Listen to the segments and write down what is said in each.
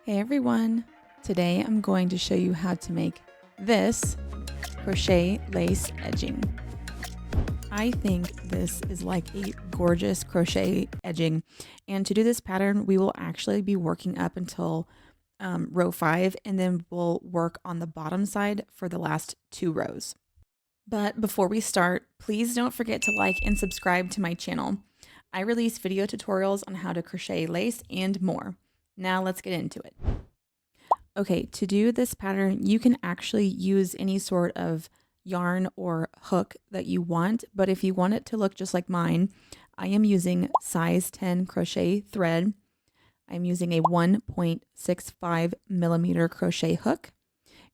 Hey everyone! Today I'm going to show you how to make this crochet lace edging. I think this is like a gorgeous crochet edging, and to do this pattern we will actually be working up until row 5, and then we'll work on the bottom side for the last 2 rows. But before we start, please don't forget to like and subscribe to my channel. I release video tutorials on how to crochet lace and more. Now let's get into it. Okay, to do this pattern, you can actually use any sort of yarn or hook that you want, but if you want it to look just like mine, I am using size 10 crochet thread. I'm using a 1.65 millimeter crochet hook.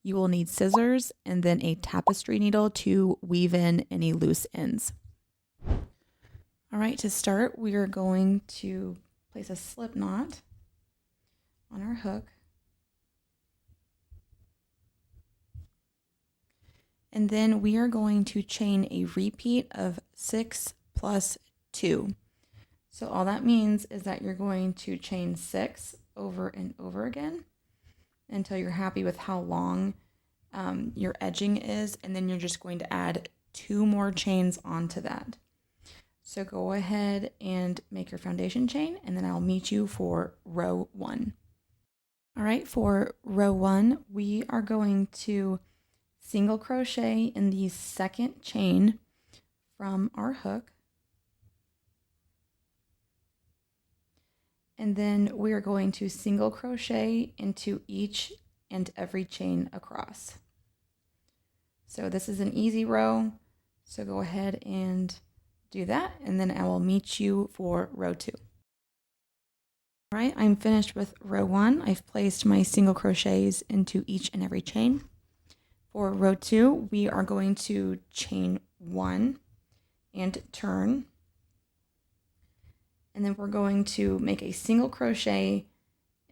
You will need scissors and then a tapestry needle to weave in any loose ends. All right, to start, we are going to place a slip knot on our hook. And then we are going to chain a repeat of 6 plus 2. So all that means is that you're going to chain 6 over and over again until you're happy with how long your edging is, and then you're just going to add 2 more chains onto that. So go ahead and make your foundation chain, and then I'll meet you for row 1. All right, for row 1, we are going to single crochet in the second chain from our hook, and then we are going to single crochet into each and every chain across. So this is an easy row, so go ahead and do that, and then I will meet you for row 2. All right, I'm finished with row 1. I've placed my single crochets into each and every chain. For row 2, we are going to chain 1 and turn. And then we're going to make a single crochet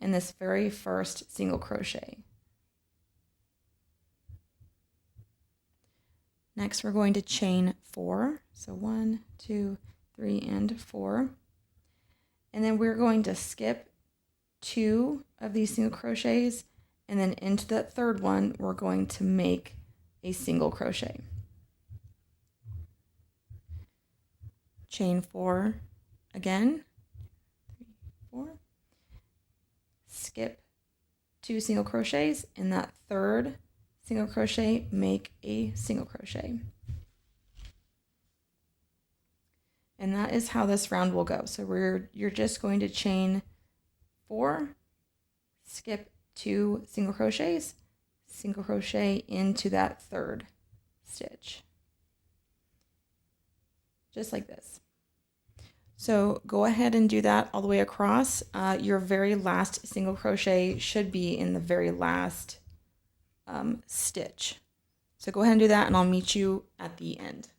in this very first single crochet. Next, we're going to chain 4. So 1, 2, 3, and 4. And then we're going to skip 2 of these single crochets, and then into the third one, we're going to make a single crochet. Chain 4 again, 3, 4. Skip 2 single crochets. In that third single crochet, make a single crochet. And that is how this round will go. So you're just going to chain 4, skip 2 single crochets, single crochet into that third stitch, just like this. So go ahead and do that all the way across. Your very last single crochet should be in the very last stitch. So go ahead and do that, and I'll meet you at the end.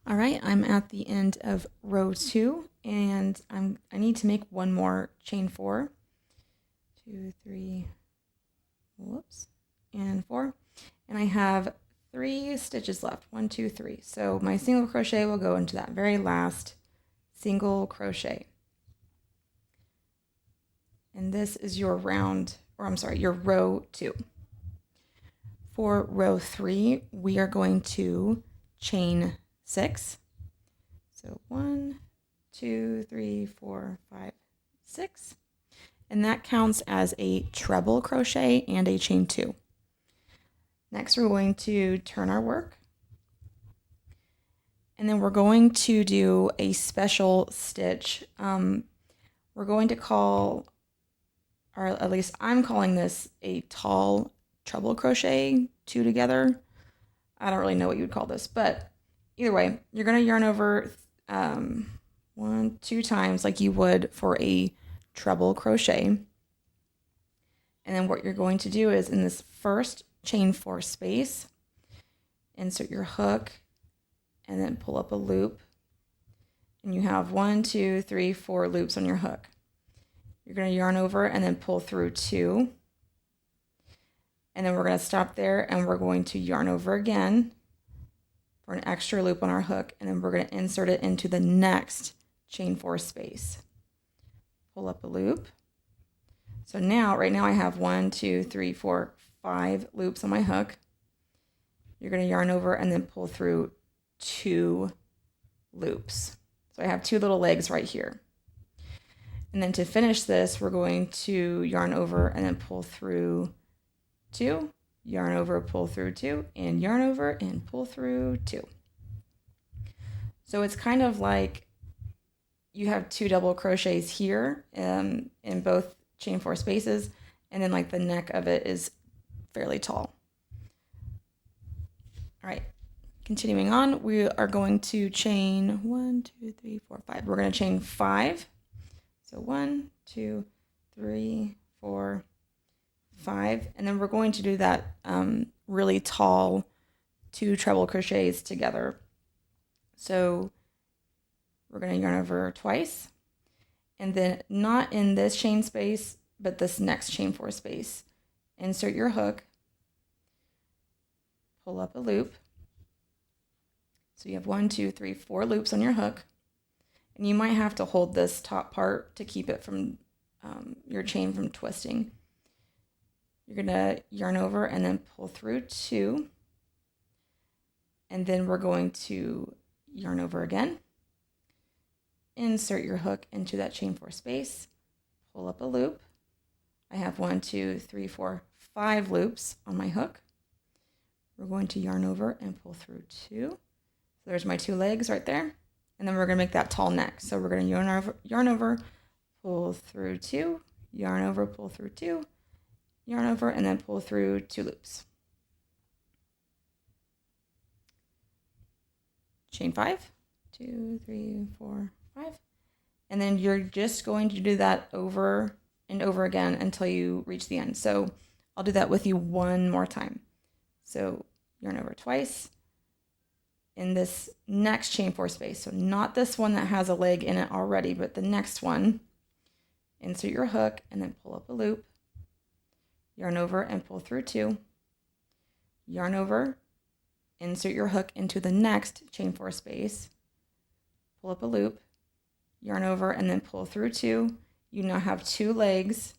All right, I'm at the end of row 2, and I need to make one more chain 4. 2, 3, whoops, and 4, and I have 3 stitches left. 1, 2, 3. So my single crochet will go into that very last single crochet, and this is your your row 2. For row 3, we are going to chain 6. So 1, 2, 3, 4, 5, 6. And that counts as a treble crochet and a chain 2. Next, we're going to turn our work, and then we're going to do a special stitch. We're going to call, or at least I'm calling this a tall treble crochet 2 together. I don't really know what you would call this, but either way, you're going to yarn over 1, 2 times like you would for a treble crochet. And then what you're going to do is in this first chain 4 space, insert your hook and then pull up a loop, and you have 1, 2, 3, 4 loops on your hook. You're going to yarn over and then pull through 2, and then we're going to stop there, and we're going to yarn over again for an extra loop on our hook, and then we're going to insert it into the next chain 4 space. Pull up a loop, So now, right now I have 1, 2, 3, 4, 5 loops on my hook. You're going to yarn over and then pull through 2 loops. So I have 2 little legs right here. And then to finish this, we're going to yarn over and then pull through 2, yarn over, pull through 2, and yarn over and pull through 2. So it's kind of like you have 2 double crochets here in both chain 4 spaces, and then like the neck of it is fairly tall. All right, continuing on, we are going to chain 1, 2, 3, 4, 5. We're going to chain 5. So 1, 2, 3, 4, 5, and then we're going to do that really tall 2 treble crochets together. So we're going to yarn over twice, and then not in this chain space, but this next chain 4 space. Insert your hook, pull up a loop. So you have 1, 2, 3, 4 loops on your hook, and you might have to hold this top part to keep it from your chain from twisting. You're going to yarn over and then pull through 2, and then we're going to yarn over again. Insert your hook into that chain 4 space, pull up a loop. I have 1, 2, 3, 4, 5 loops on my hook. We're going to yarn over and pull through 2. So there's my 2 legs right there. And then we're going to make that tall neck. So we're going to yarn over, pull through 2, yarn over, pull through 2, yarn over, and then pull through 2 loops. Chain 5, 2, 3, 4, 5. And then you're just going to do that over and over again until you reach the end. So I'll do that with you one more time. So yarn over twice in this next chain 4 space. So not this one that has a leg in it already, but the next one. Insert your hook and then pull up a loop. Yarn over and pull through 2. Yarn over, insert your hook into the next chain 4 space. Pull up a loop, yarn over, and then pull through 2. You now have 2 legs,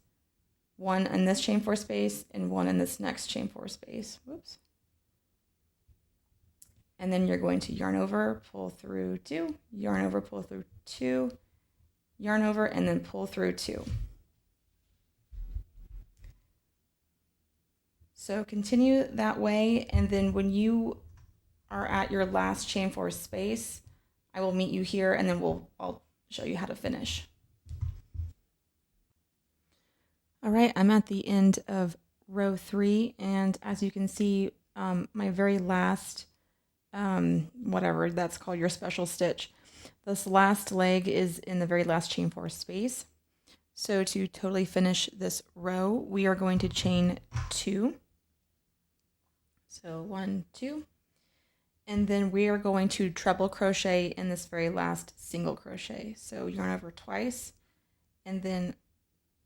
one in this chain 4 space and one in this next chain 4 space. Whoops. And then you're going to yarn over, pull through 2, yarn over, pull through 2, yarn over, and then pull through 2. So continue that way, and then when you are at your last chain 4 space, I will meet you here, and then I'll show you how to finish. All right, I'm at the end of row 3, and as you can see, my very last whatever that's called, your special stitch, this last leg is in the very last chain 4 space. So to totally finish this row, we are going to chain 2. So 1, 2, and then we are going to treble crochet in this very last single crochet. So yarn over twice, and then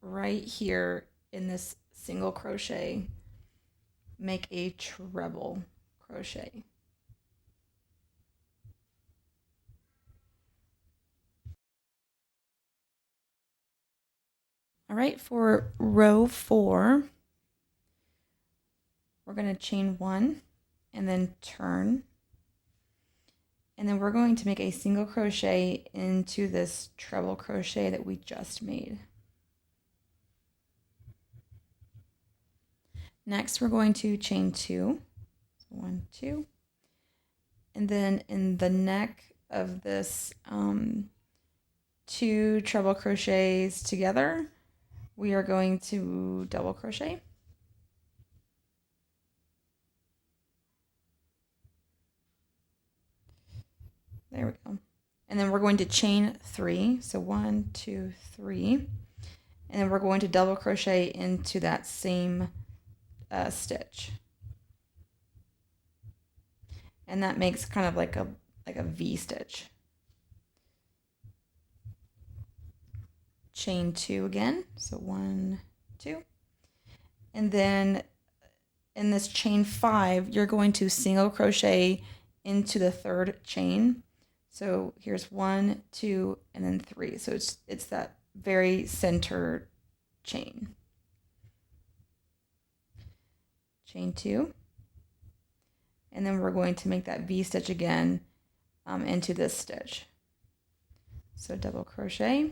right here in this single crochet, make a treble crochet. All right, for row 4, we're going to chain 1 and then turn. And then we're going to make a single crochet into this treble crochet that we just made. Next, we're going to chain 2. So 1, 2. And then in the neck of this 2 treble crochets together, we are going to double crochet. There we go. And then we're going to chain 3. So 1, 2, 3. And then we're going to double crochet into that same stitch. And that makes kind of like a V stitch. Chain 2 again. So 1, 2. And then in this chain 5, you're going to single crochet into the 3rd chain. So here's 1, 2, and then 3. So it's that very center chain. chain 2, and then we're going to make that V-stitch again into this stitch. So double crochet,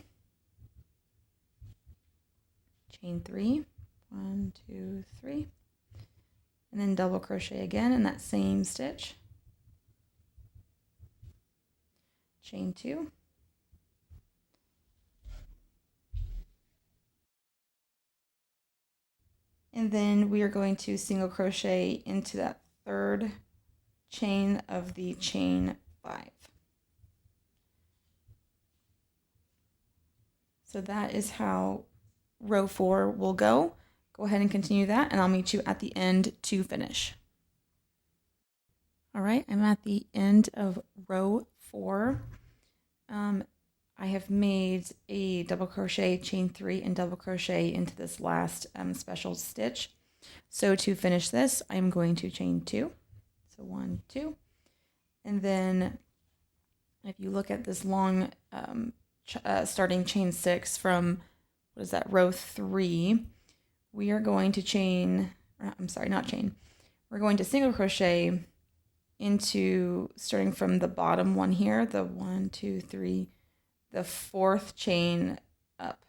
chain 3, 1, 2, 3, and then double crochet again in that same stitch, chain 2, and then we are going to single crochet into that third chain of the chain 5. So that is how row 4 will go. Go ahead and continue that, and I'll meet you at the end to finish. All right, I'm at the end of row 4. I have made a double crochet, chain 3, and double crochet into this last special stitch. So to finish this, I'm going to chain 2. So 1, 2, and then if you look at this long starting chain 6 from, what is that, row 3, we are going to chain, I'm sorry, not chain, we're going to single crochet into, starting from the bottom one here, the 1, 2, 3, the 4th chain up.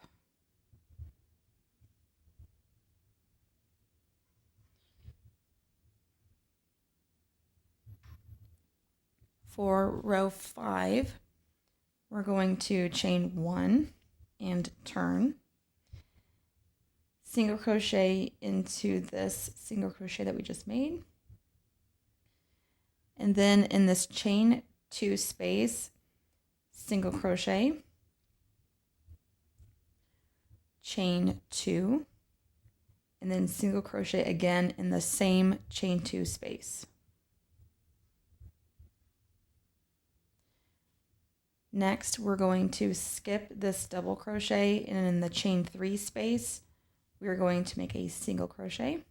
For row 5, we're going to chain 1 and turn, single crochet into this single crochet that we just made, and then in this chain 2 space, single crochet, chain 2, and then single crochet again in the same chain 2 space. Next, we're going to skip this double crochet, and in the chain 3 space, we are going to make a single crochet,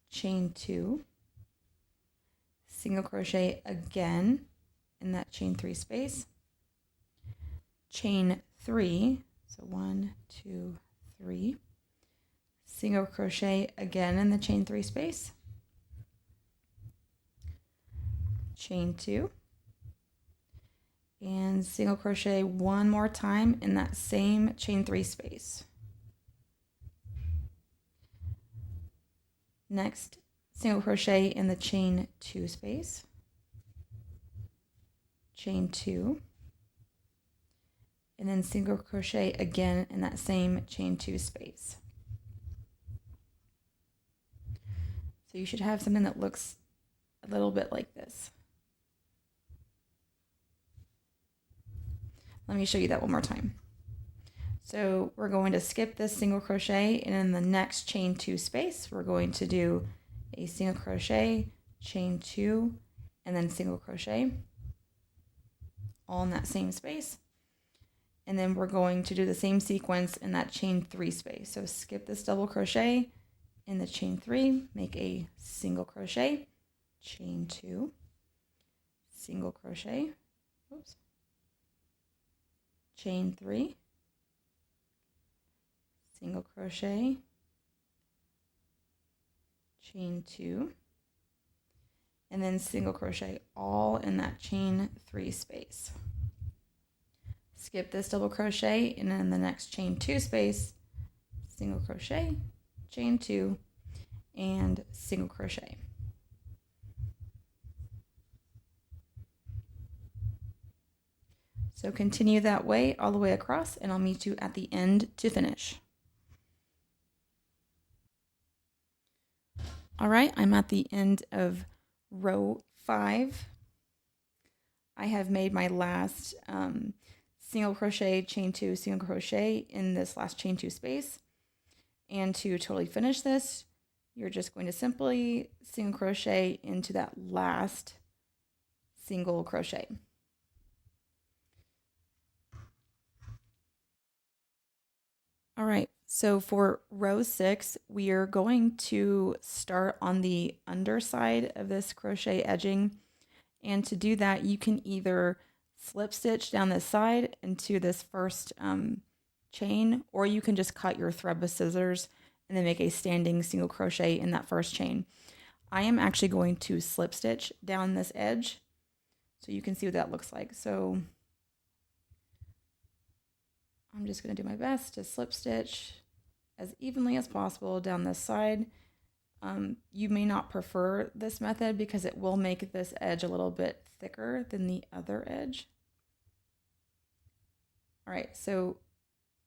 chain 2, single crochet again in that chain 3 space, chain 3, so 1, 2, 3, single crochet again in the chain 3 space, chain 2, and single crochet one more time in that same chain 3 space. Next, single crochet in the chain 2 space, chain 2, and then single crochet again in that same chain 2 space. So you should have something that looks a little bit like this. Let me show you that one more time. So we're going to skip this single crochet, and in the next chain 2 space, we're going to do a single crochet, chain 2, and then single crochet, all in that same space. And then we're going to do the same sequence in that chain 3 space. So skip this double crochet in the chain 3, make a single crochet, chain 2, single crochet, oops, chain 3, single crochet, chain 2, and then single crochet all in that chain 3 space. Skip this double crochet, and in the next chain 2 space, single crochet, chain 2, and single crochet. So continue that way all the way across, and I'll meet you at the end to finish. All right, I'm at the end of row 5. I have made my last single crochet, chain 2, single crochet in this last chain 2 space. And to totally finish this, you're just going to simply single crochet into that last single crochet. All right, so for row 6, we are going to start on the underside of this crochet edging. And to do that, you can either slip stitch down this side into this first chain, or you can just cut your thread with scissors and then make a standing single crochet in that first chain. I am actually going to slip stitch down this edge so you can see what that looks like. So I'm just going to do my best to slip stitch as evenly as possible down this side. You may not prefer this method because it will make this edge a little bit thicker than the other edge. All right, so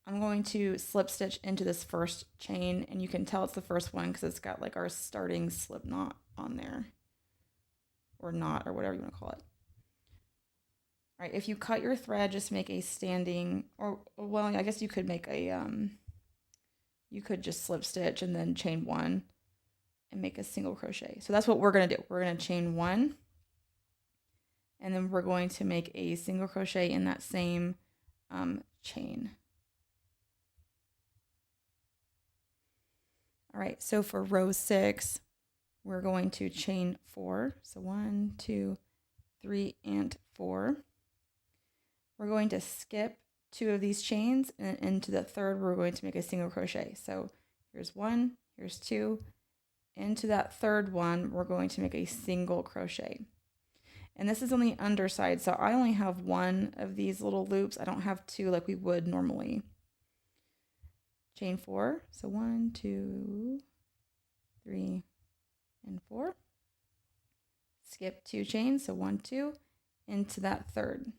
I'm going to slip stitch into this first chain, and you can tell it's the first one because it's got like our starting slip knot on there, or knot, or whatever you want to call it. All right, if you cut your thread, just make a standing, or well, I guess you could make a, you could just slip stitch and then chain one and make a single crochet. So that's what we're going to do. We're going to chain one, and then we're going to make a single crochet in that same chain. All right, so for row 6, we're going to chain 4. So 1, 2, 3, and 4. We're going to skip 2 of these chains, and into the third, we're going to make a single crochet. So here's 1, here's 2. Into that third one, we're going to make a single crochet. And this is on the underside, so I only have 1 of these little loops. I don't have 2 like we would normally. Chain 4, so 1, 2, 3, and 4. Skip 2 chains, so 1, 2, into that third.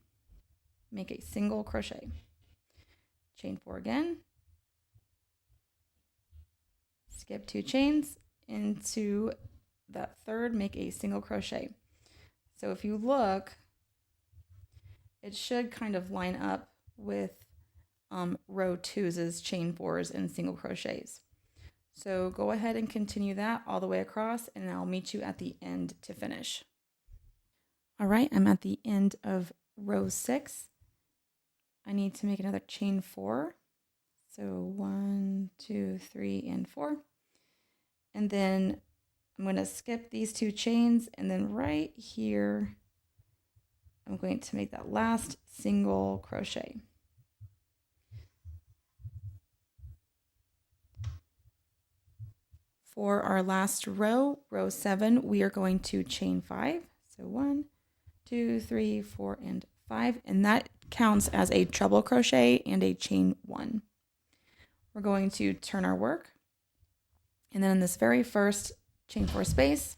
Make a single crochet. Chain 4 again. Skip 2 chains, into that third, make a single crochet. So if you look, it should kind of line up with row 2's chain 4s and single crochets. So go ahead and continue that all the way across, and I'll meet you at the end to finish. All right, I'm at the end of row 6. I need to make another chain 4. So 1, 2, 3, and 4. And then I'm going to skip these 2 chains, and then right here, I'm going to make that last single crochet. For our last row, row 7, we are going to chain 5. So 1, 2, 3, 4, and 5, and that counts as a treble crochet and a chain 1. We're going to turn our work, and then in this very first chain 4 space,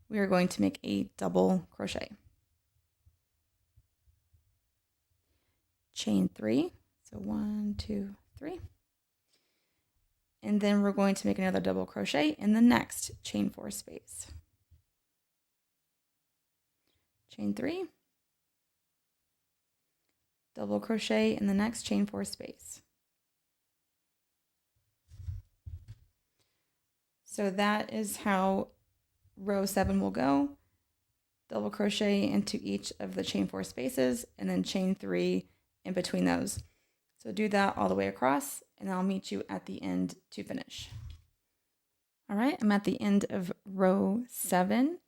we are going to make a double crochet. Chain 3, so 1, 2, 3. And then we're going to make another double crochet in the next chain 4 space. Chain 3, double crochet in the next chain 4 space. So that is how row 7 will go. Double crochet into each of the chain 4 spaces, and then chain 3 in between those. So do that all the way across, and I'll meet you at the end to finish. All right, I'm at the end of row 7.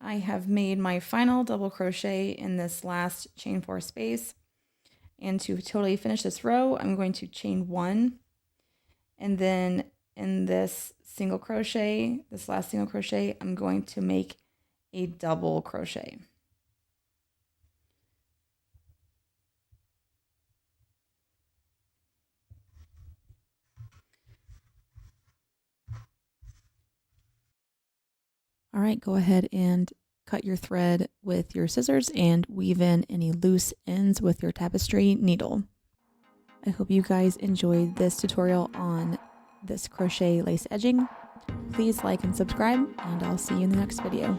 I have made my final double crochet in this last chain 4 space. And to totally finish this row, I'm going to chain 1, and then in this single crochet, this last single crochet, I'm going to make a double crochet. All right, go ahead and cut your thread with your scissors and weave in any loose ends with your tapestry needle. I hope you guys enjoyed this tutorial on this crochet lace edging. Please like and subscribe, and I'll see you in the next video.